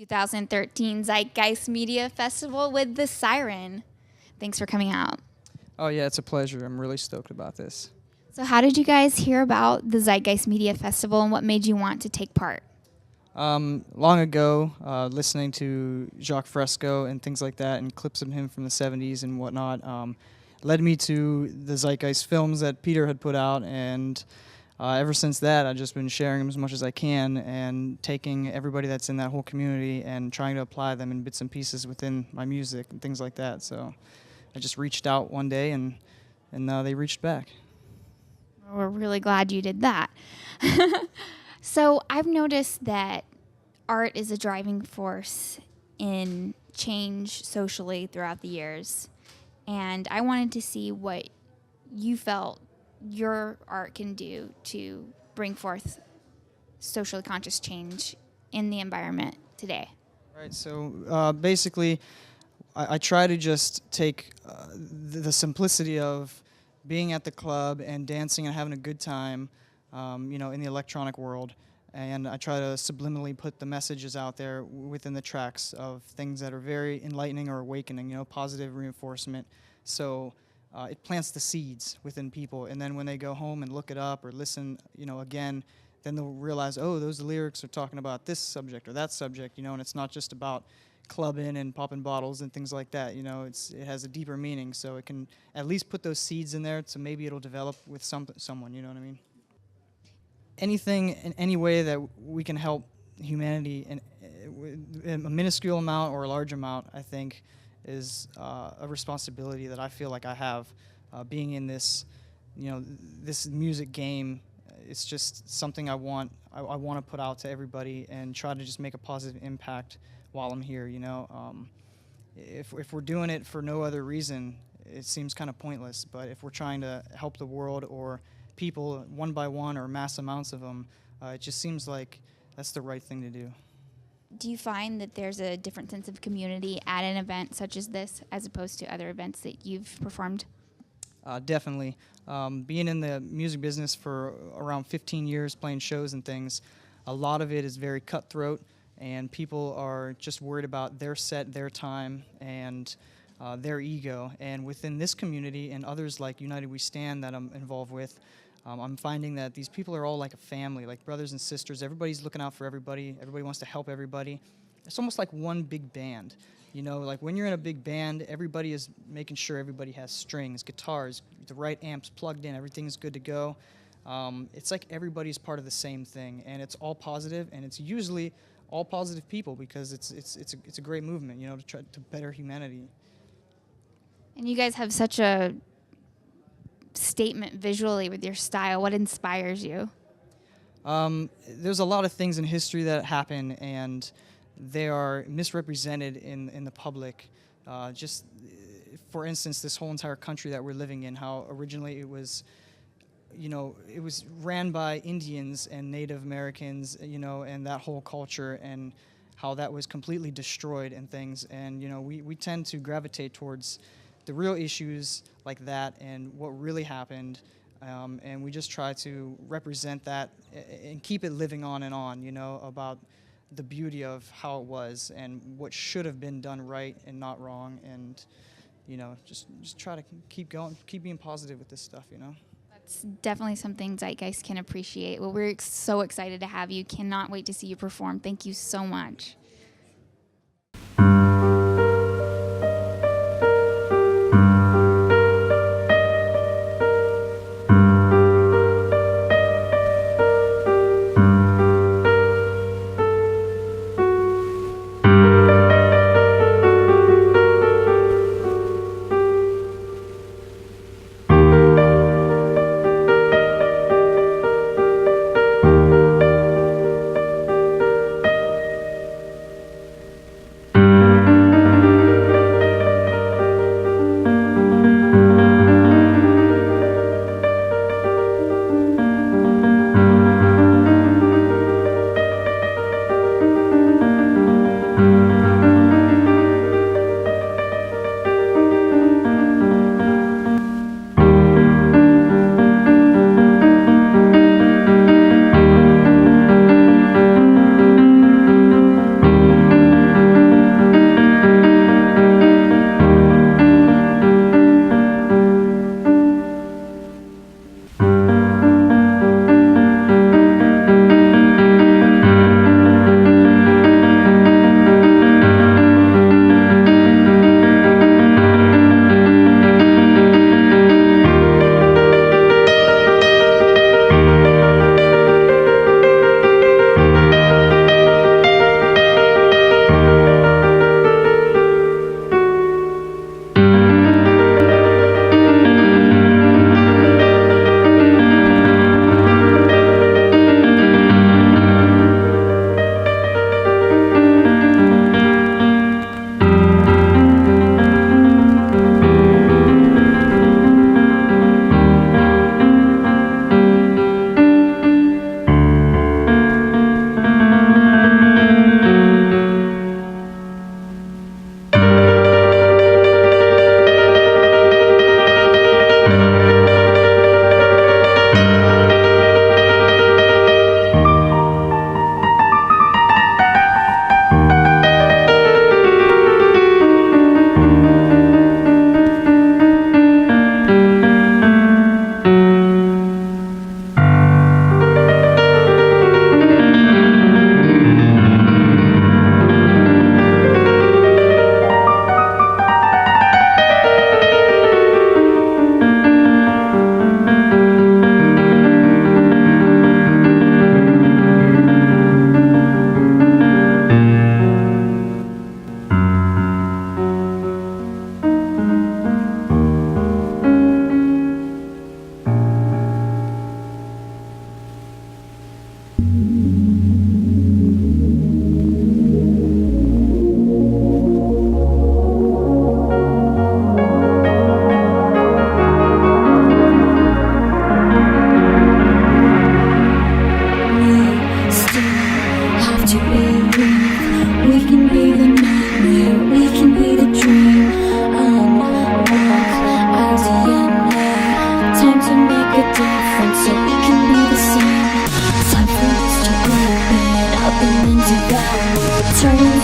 2013 Zeitgeist Media Festival with the Siren. Thanks for coming out. Oh yeah, it's a pleasure. I'm really stoked about this. So how did you guys hear about the Zeitgeist Media Festival and what made you want to take part? Long ago, listening to Jacques Fresco and things like that, and clips of him from the 70s and whatnot, led me to the Zeitgeist films that Peter had put out, and ever since that, I've just been sharing them as much as I can and taking everybody that's in that whole community and trying to apply them in bits and pieces within my music and things like that. So I just reached out one day, and they reached back. We're really glad you did that. So I've noticed that art is a driving force in change socially throughout the years. And I wanted to see what you felt your art can do to bring forth socially conscious change in the environment today. Right, so basically I try to just take the simplicity of being at the club and dancing and having a good time, in the electronic world, and I try to subliminally put the messages out there within the tracks of things that are very enlightening or awakening, positive reinforcement. So it plants the seeds within people, and then when they go home and look it up or listen, again, then they'll realize, oh, those lyrics are talking about this subject or that subject, and it's not just about clubbing and popping bottles and things like that. It has a deeper meaning, so it can at least put those seeds in there, so maybe it'll develop with someone. You know what I mean? Anything in any way that we can help humanity in a minuscule amount or a large amount, I think, is a responsibility that I feel like I have, being in this, this music game. It's just something I want to put out to everybody and try to just make a positive impact while I'm here. If we're doing it for no other reason, it seems kind of pointless. But if we're trying to help the world or people one by one or mass amounts of them, it just seems like that's the right thing to do. Do you find that there's a different sense of community at an event such as this as opposed to other events that you've performed? Definitely. Being in the music business for around 15 years, playing shows and things, a lot of it is very cutthroat, and people are just worried about their set, their time, and their ego. And within this community and others like United We Stand that I'm involved with, I'm finding that these people are all like a family, like brothers and sisters. Everybody's looking out for everybody. Everybody wants to help everybody. It's almost like one big band. Like when you're in a big band, everybody is making sure everybody has strings, guitars, the right amps plugged in, everything's good to go. It's like everybody's part of the same thing, and it's all positive, and it's usually all positive people because it's a great movement, to try to better humanity. And you guys have such a statement visually with your style. What inspires you? There's a lot of things in history that happen, and they are misrepresented in the public. Just for instance, this whole entire country that we're living in, how originally it was ran by Indians and Native Americans, and that whole culture, and how that was completely destroyed and things. And we tend to gravitate towards the real issues like that and what really happened, and we just try to represent that and keep it living on and on, about the beauty of how it was and what should have been done right and not wrong, and just try to keep going, keep being positive with this stuff. That's definitely something Zeitgeist can appreciate. Well, we're so excited to have you. Cannot wait to see you perform. Thank you so much.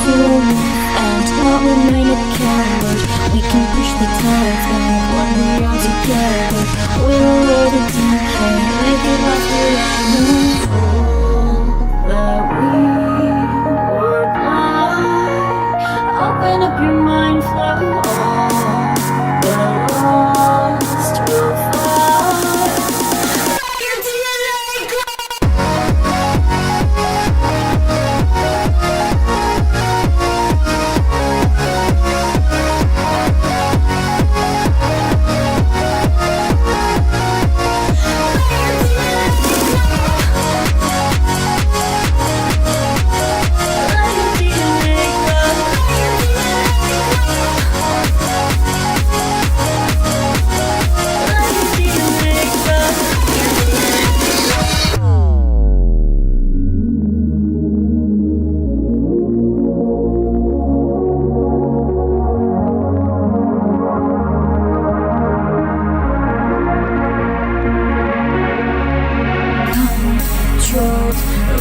feel and not remain a coward. We can push the tides back when we are together. We'll lay the decay, make it last forever. That we were blind. Open up your mind, flow on. The lost will find. Your DNA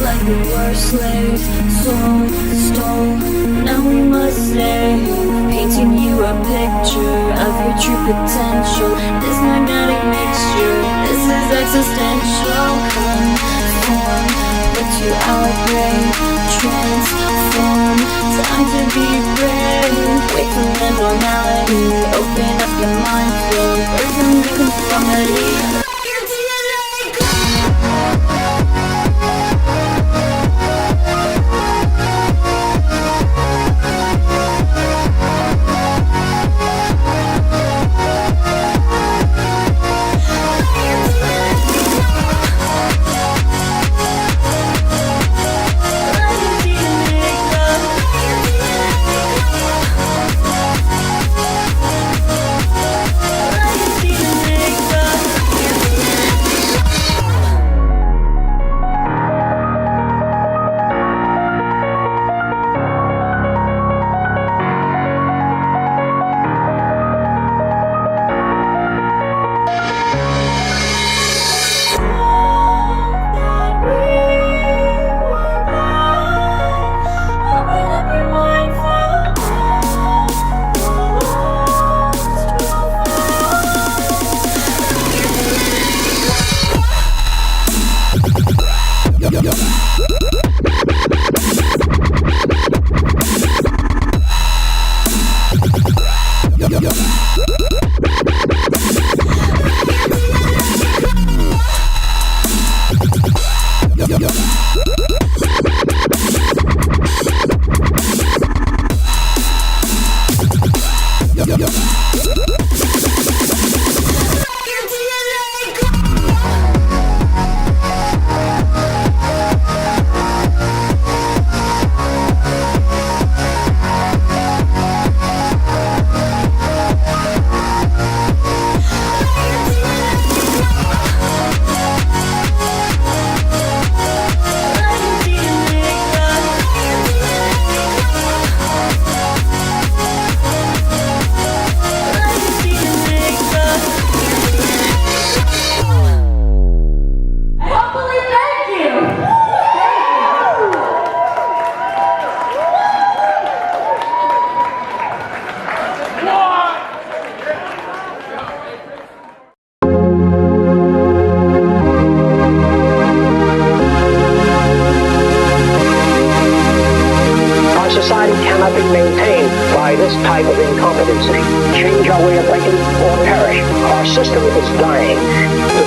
like we were slaves, sold, stole, now we must save. Painting you a picture of your true potential. This magnetic mixture, this is existential. Conform, but to our brain, transform. Time to be brave, wait for the normality. Open up your mind, flow, rhythm, conformity.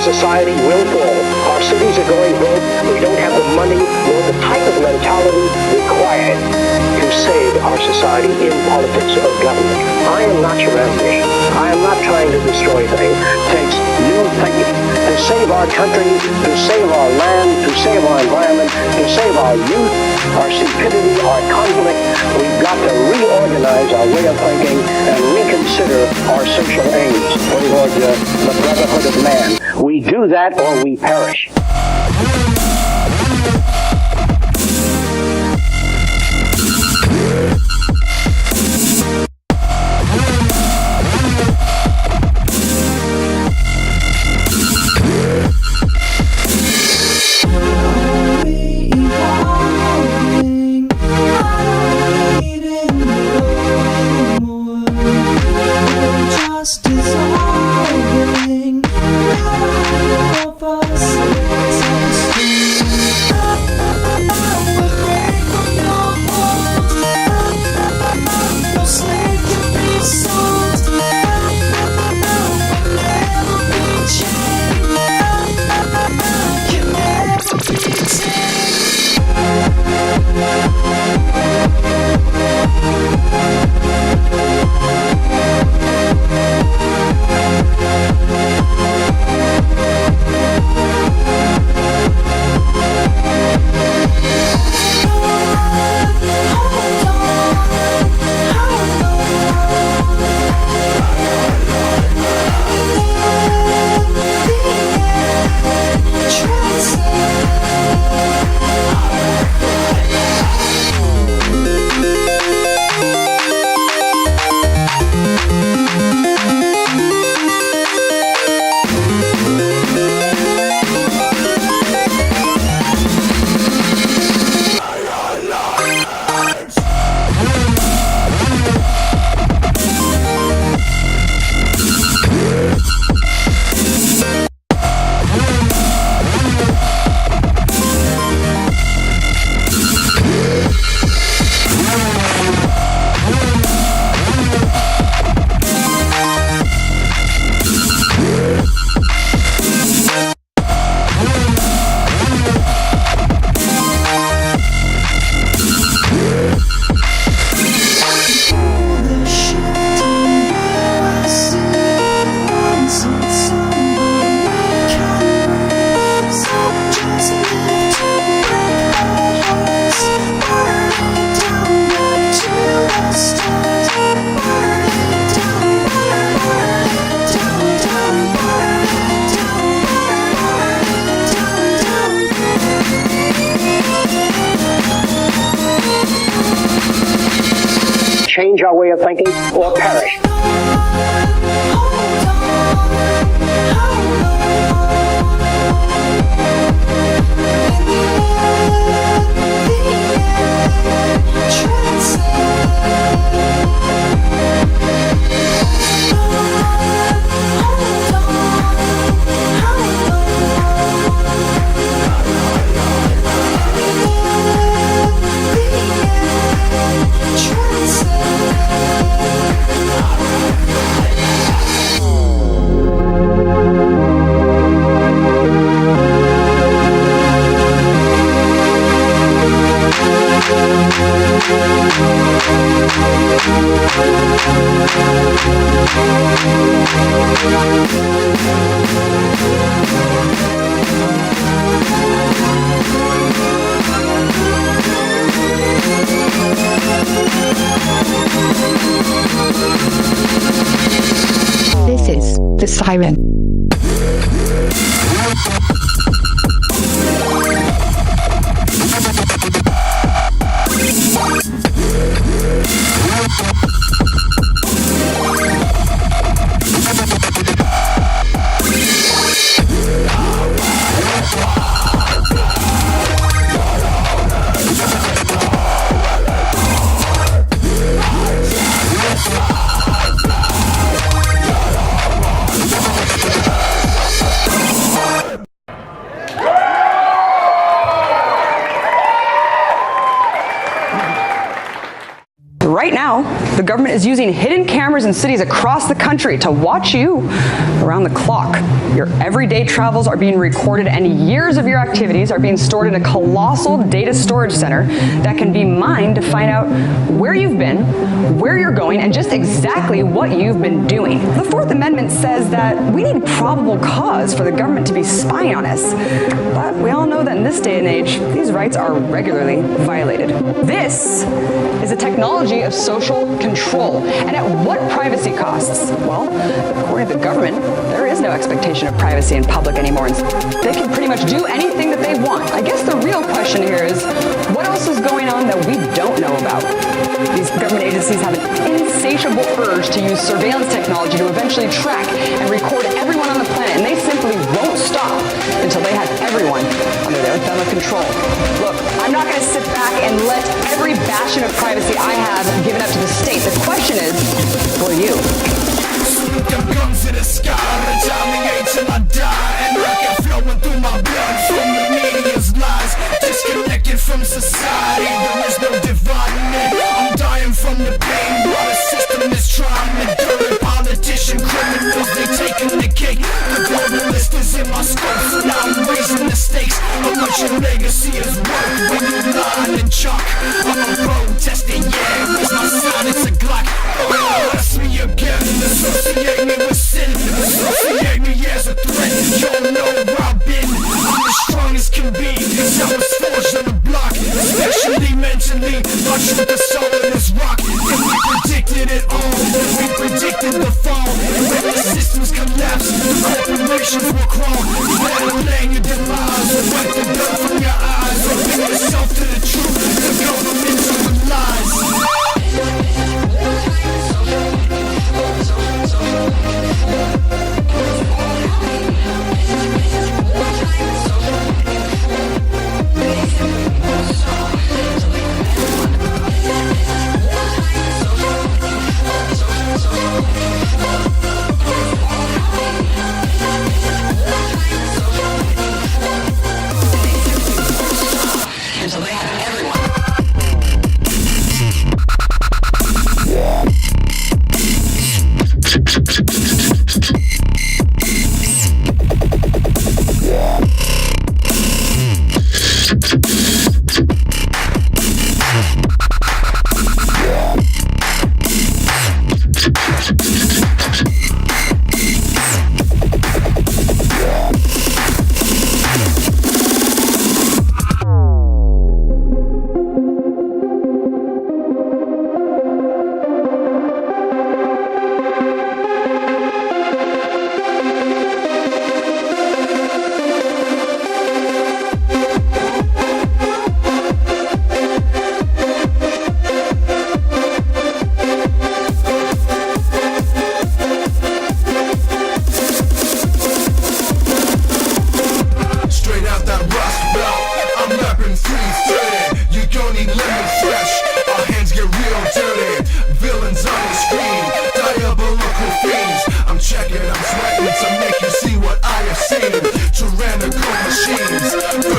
Society will fall. Our cities are going broke. We don't have the money nor the type of mentality required to save our society in politics or government. I am not your enemy. I am not trying to destroy things. It takes new thinking to save our country, to save our land, to save our environment, to save our youth, our stupidity, our conflict. We've got to reorganize our way of thinking and reconsider our social aims. Toward the brotherhood of man. We do that or we perish. Are we evolving? Are we change our way of thinking or perish. This is the Siren. Right now, the government is using hidden cameras in cities across the country to watch you around the clock. Your everyday travels are being recorded and years of your activities are being stored in a colossal data storage center that can be mined to find out where you've been, where you're going, and just exactly what you've been doing. The Fourth Amendment says that we need probable cause for the government to be spying on us. But we all know that in this day and age, these rights are regularly violated. This is a technology of social control. And at what privacy costs? Well, according to the government, there is no expectation of privacy in public anymore. They can pretty much do anything that they want. I guess the real question here is, what else is going on that we don't know about? These government agencies have an insatiable urge to use surveillance technology to eventually track and record everyone on the planet, and they simply won't stop until they have everyone under their thumb of control. Look, I'm not going to sit back and let every bastion of privacy I have given up to the state. The question is, will you? Them guns in the sky, retaliate till I die. And rocket flowing through my blood from the media's lies. Disconnected from society, there is no dividing it. I'm dying from the pain while the system is trying to do it. Politician criminals, they taking the cake. The globalist is in my scope, so now I'm raising the stakes of what your legacy is worth when you line and chalk. I'm protesting, yeah, raise my sign, it's a Glock. Oh, that's me again. Associate me with sin, associate me as a threat. You don't know where I've been. I'm as strong as can be, cause I was forged on the block. Especially mentally, my truth is soul in this rock. And we predicted it all, we predicted the fall. And when the systems collapse, the corporations will crawl. You better plan your demise, or wipe the dirt from your eyes. Open yourself to the truth, the government's open lies.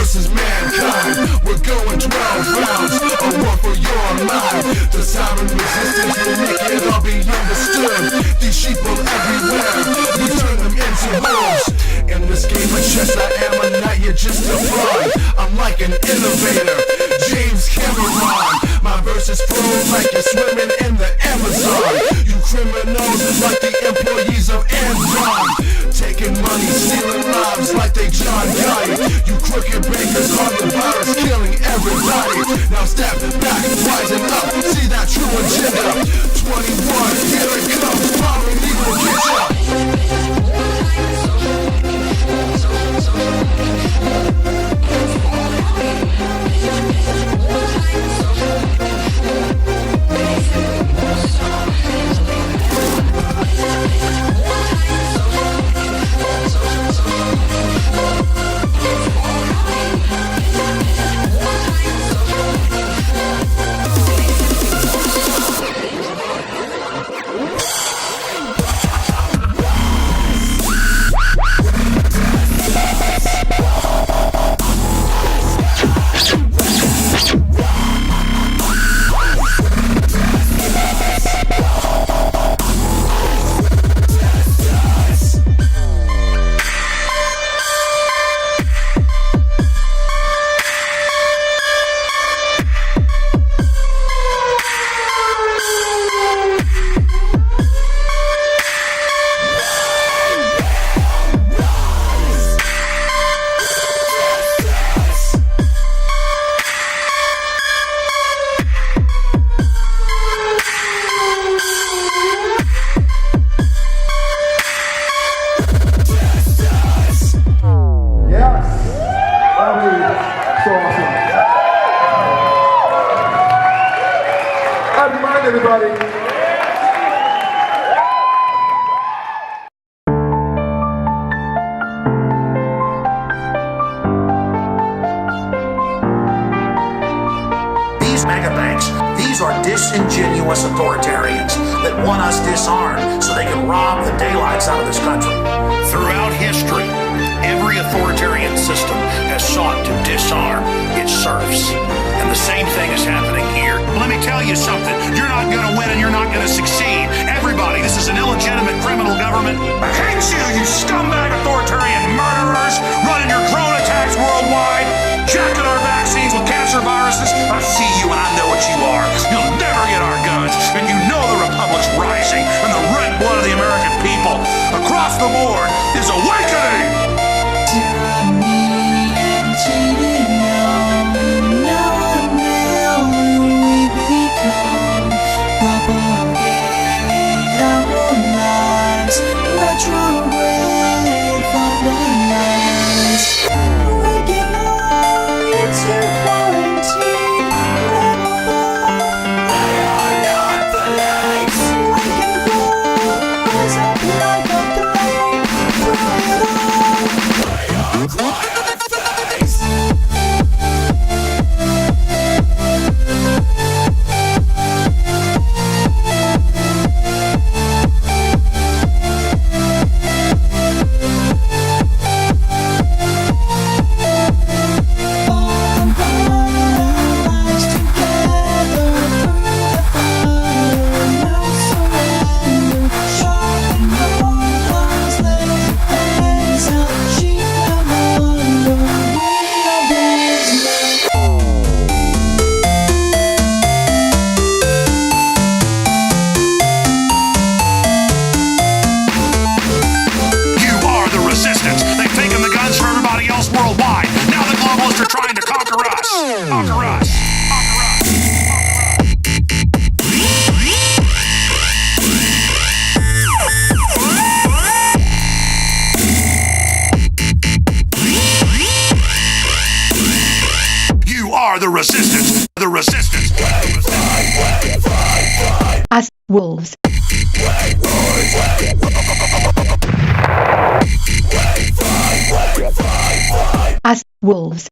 versus mankind. We're going 12 rounds, a war for your mind. The siren resistance will make it all be understood. These sheeple everywhere, we turn them into wolves. In this game of chess I am a knight, you're just a pawn. I'm like an innovator, James Cameron. My verses flow like you're swimming in the Amazon. You criminals like the employees of Amazon, taking money, stealing lives like they John Gotti. You crooked bankers on the virus, killing everybody. Now step back, rising up, see that true agenda. 21, here it comes, poverty will get ya. These megabanks, these are disingenuous authoritarians that want us disarmed so they can rob the daylights out of this country. Throughout history, every authoritarian system has sought to disarm its serfs. And the same thing is happening here. Let me tell you something. You're not going to win and you're not going to succeed. Everybody, this is an illegitimate criminal government. I hate you, you scumbag authoritarian murderers, running your drone attacks worldwide, jacking our vaccines with cancer viruses. I see you and I know what you are. You'll never get our guns, and you know the Republic's rising, and the red blood of the American people across the board is awakening. The resistance, the resistance. As wolves. As wolves.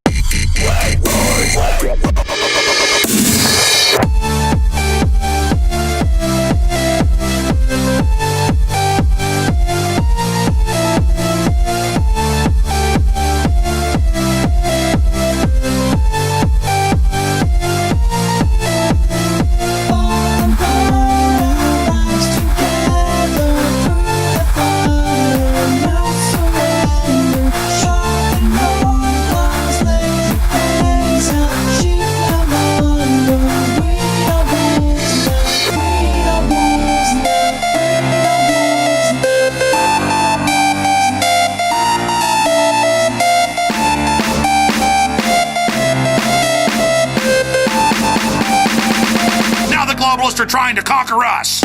globalists are trying to conquer us.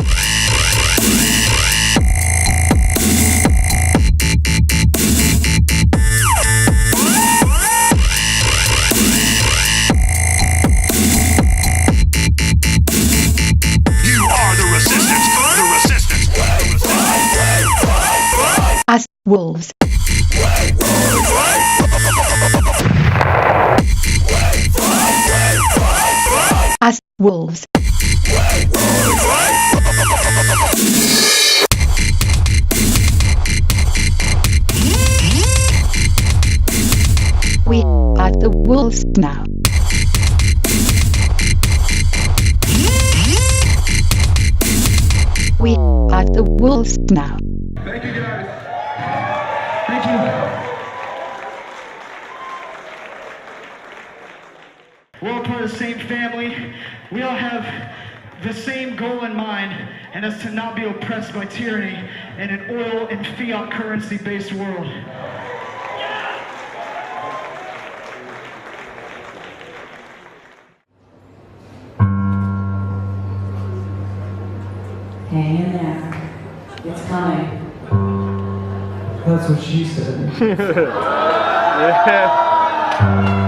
You are the resistance. The resistance. As wolves. As wolves. We are the wolves now. We are the wolves now. Thank you, guys. Thank you. We're all part of the same family. We all have the same goal in mind, and that's to not be oppressed by tyranny in an oil and fiat currency-based world. Hang in there. It's coming. That's what she said. Yeah.